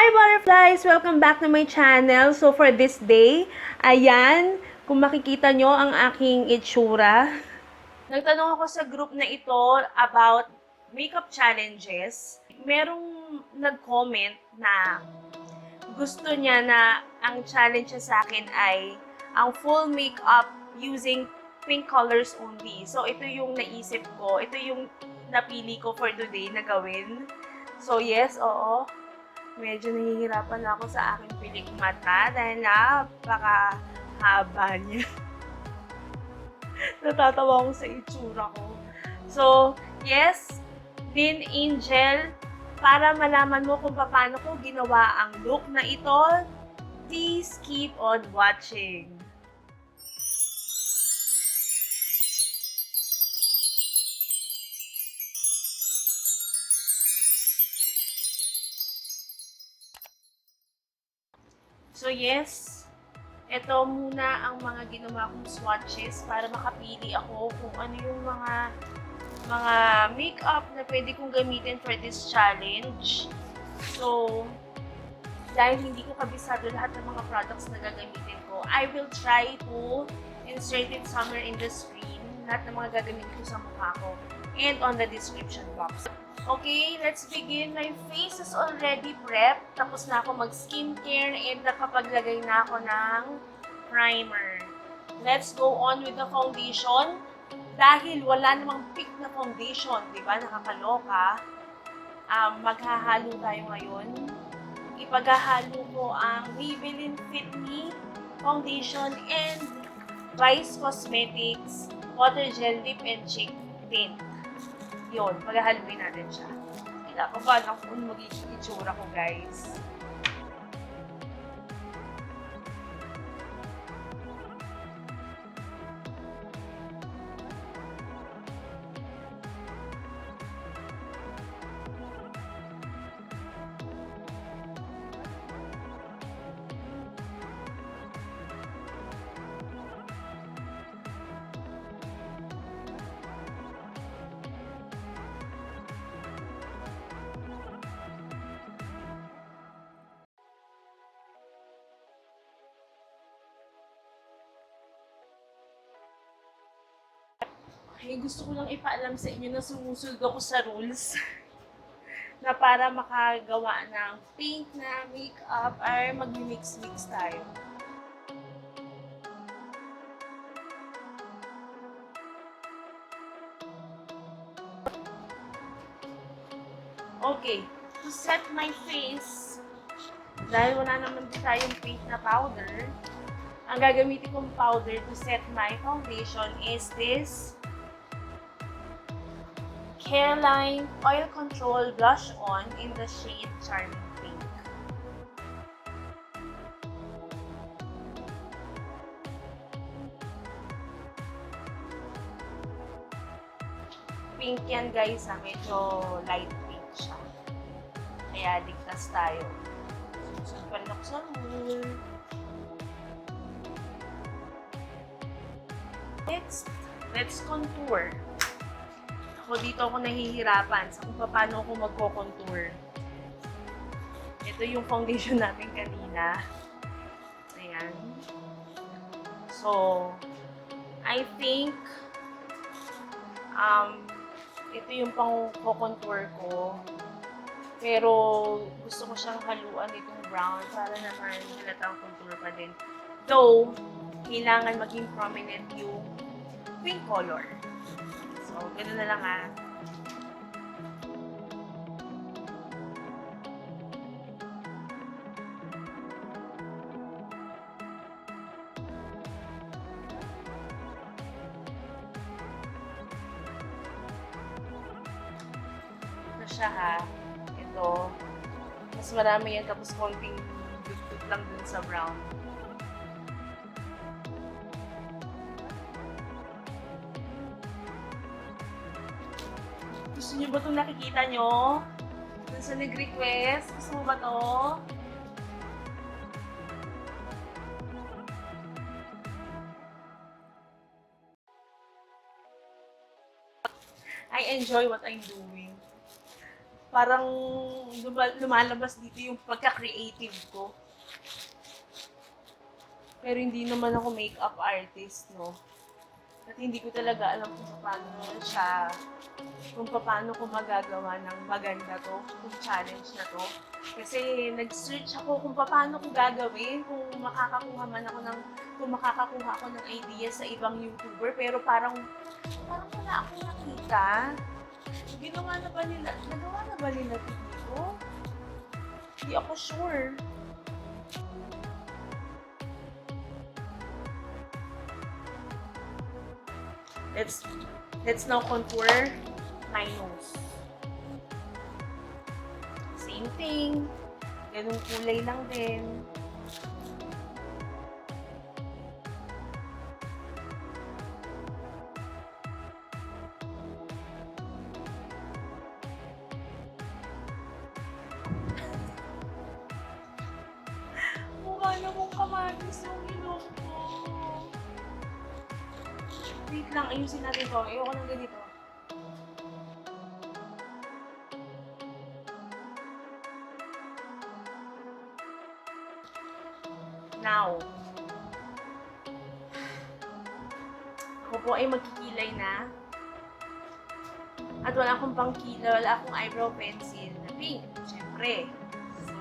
Hi butterflies! Welcome back to my channel. So for this day, ayan, kung makikita nyo ang aking itsura. Nagtanong ako sa group na ito about makeup challenges. Merong nag-comment na gusto niya na ang challenge sa akin ay ang full makeup using pink colors only. So ito yung naisip ko, ito yung napili ko for today na gawin. So yes, oo. Medyo nahihirapan ako sa aking pilik mata dahil napakahaba niya. Natatawa ako sa itsura ko. So, yes, Din Angel, para malaman mo kung paano ko ginawa ang look na ito, please keep on watching. So yes, ito muna ang mga ginawa kong swatches para makapili ako kung ano yung mga makeup na pwede kong gamitin for this challenge. So, dahil hindi ko kabisado lahat ng mga products na gagamitin ko, I will try to insert it somewhere in the screen, lahat ng mga gagamitin ko sa mukha ko, and on the description box. Okay, let's begin. My face is already prepped. Tapos na ako mag-skincare and nakapaglagay na ako ng primer. Let's go on with the foundation. Dahil wala namang pick na foundation, di ba? Nakakaloka. Maghahalo tayo ngayon. Ipaghahalo ko ang Maybelline Fit Me Foundation and Vice Cosmetics Water Gel Lip and Cheek Tint. Yun, paghahaluin natin siya. Kinakabahan ako kung magiging itsura ko, guys. Ay, gusto ko lang ipaalam sa inyo na sumusunod ako sa rules na para makagawa ng pink na makeup ay mag-mix-mix tayo. Okay, to set my face, dahil wala naman din tayong pink na powder, ang gagamitin kong powder to set my foundation is this Careline Oil Control Blush On in the shade Charming Pink. Pink yan guys, medyo light pink siya. Kaya ligtas tayo. Susunod pa rin ako sa rule. Next, let's contour. Dito ako nahihirapan sa kung paano ako magko-contour. Ito yung foundation natin kanina. Ayan. So, I think ito yung pang-contour ko. Pero gusto ko siyang haluan itong brown para naman halatang contour pa din. Though, kailangan maging prominent yung pink color. So, gano'n na lang Ito siya Ito. Mas marami yan tapos konting dugtug lang dun sa brown. Gusto niyo ba itong nakikita nyo? Dun sa nag-request? Gusto mo ba ito? I enjoy what I'm doing. parang lumalabas dito yung pagka-creative ko. Pero hindi naman ako makeup artist, no? At hindi ko talaga alam kung paano ko magagawa ng maganda to, kung challenge na to. Kasi nag-search ako kung paano ko gagawin, kung makakakuha ako ng idea sa ibang YouTuber, pero parang wala akong nakita. Nagawa na ba nila dito? Hindi ako sure. Let's now contour my nose. Same thing. Ganung kulay lang din. Mukha na mong kamatis yung ilong ko. Wait lang, ayusin natin to. Ayoko ng ganito. Now, ako po ay magkikilay na. At wala akong pangkilay, wala akong eyebrow pencil na pink, syempre. So,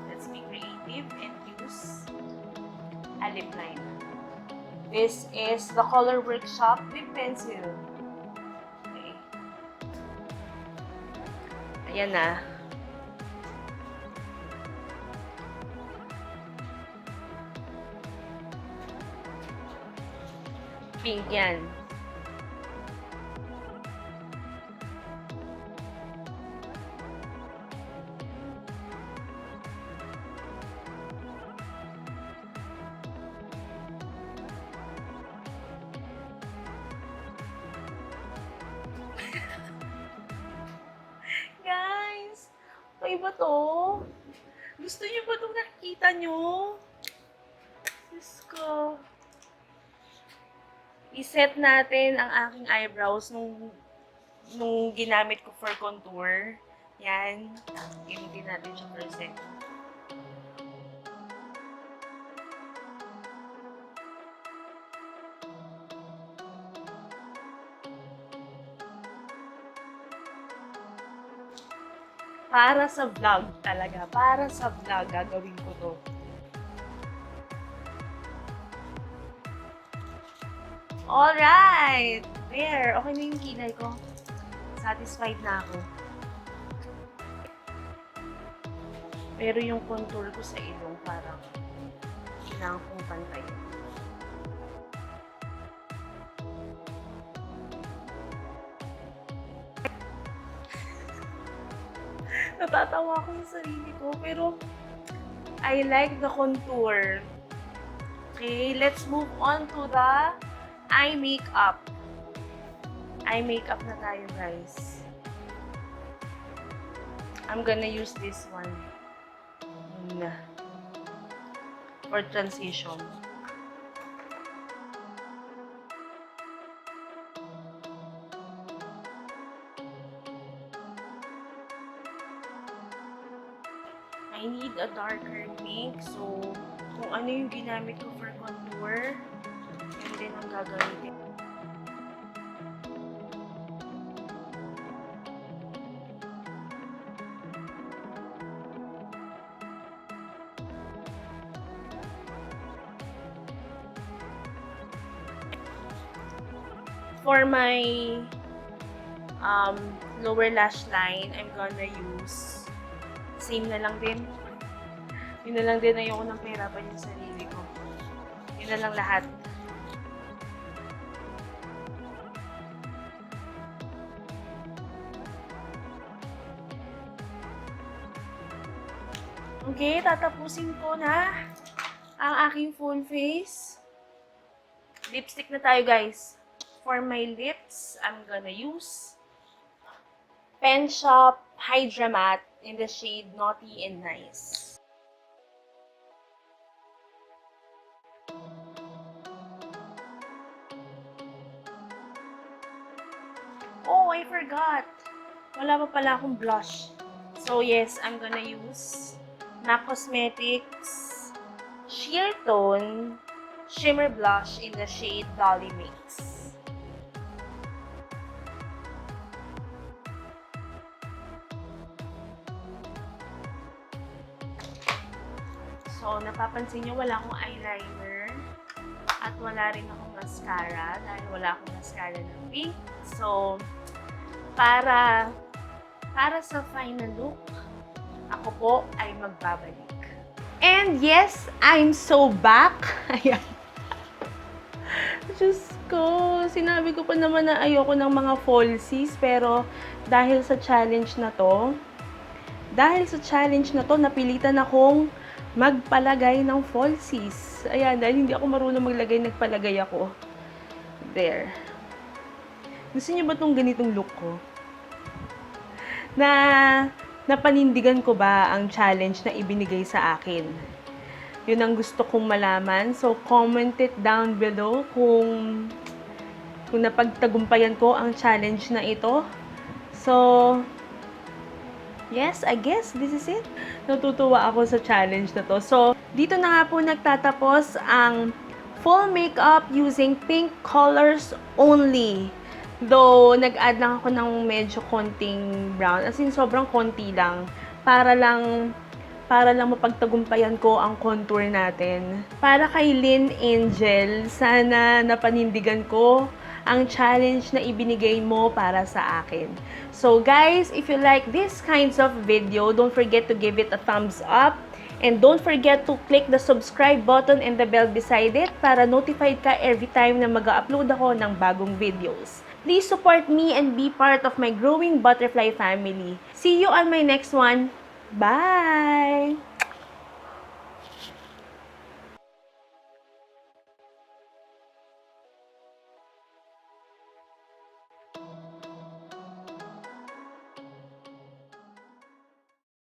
let's be creative and use a lip liner. This is the Color Workshop lip pencil. Okay. Ayan na. Pink yan. Guys, okay ba to? Gusto niyo ba itong nakikita niyo? Diyos ko. I-set natin ang aking eyebrows nung ginamit ko for contour. Yan. Gamitin natin siya for a second. Para sa vlog talaga. Para sa vlog, gagawin ko to. Alright! There. Okay na yung kilay ko. Satisfied na ako. Pero yung contour ko sa ilong parang kailangan kong pantayin. Natatawa ako sa sarili ko, pero I like the contour. Okay, let's move on to the eye makeup. Eye makeup na tayo, guys. I'm gonna use this one for transition. I need a darker pink, so kung ano yung ginamit ko for contour, yun din ang gagawin. For my lower lash line, I'm gonna use same na lang din. Yun na lang din, ayoko nang pahirapan yung sarili ko. Yun na lang lahat. Okay, tatapusin ko na ang aking full face. Lipstick na tayo, guys. For my lips, I'm gonna use Pen Shop Hydra Matte in the shade Naughty and Nice. Oh, I forgot. Wala pa pala akong blush. So yes, I'm gonna use MAC Cosmetics Sheer Tone Shimmer Blush in the shade Dolly Mix. So, napapansin nyo, wala akong eyeliner at wala rin akong mascara dahil wala akong mascara ng pink. So, para sa final look, ako po ay magbabalik. And yes, I'm so back. Ayan. Diyos ko, sinabi ko pa naman na ayoko ng mga falsies, pero dahil sa challenge na to, napilitan akong magpalagay ng falsies. Ayan, dahil hindi ako marunong maglagay, nagpalagay ako. There. Gusto niyo ba itong ganitong look ko? Napanindigan ko ba ang challenge na ibinigay sa akin? Yun ang gusto kong malaman. So, comment it down below kung napagtagumpayan ko ang challenge na ito. So, yes, I guess this is it. Natutuwa ako sa challenge na to. So, dito na nga po nagtatapos ang full makeup using pink colors only. Though, nag-add lang ako ng medyo konting brown. As in, sobrang konti lang. Para lang mapagtagumpayan ko ang contour natin. Para kay Lynn Angel, sana napanindigan ko ang challenge na ibinigay mo para sa akin. So guys, if you like this kinds of video, don't forget to give it a thumbs up. And don't forget to click the subscribe button and the bell beside it para notified ka every time na mag-upload ako ng bagong videos. Please support me and be part of my growing butterfly family. See you on my next one. Bye!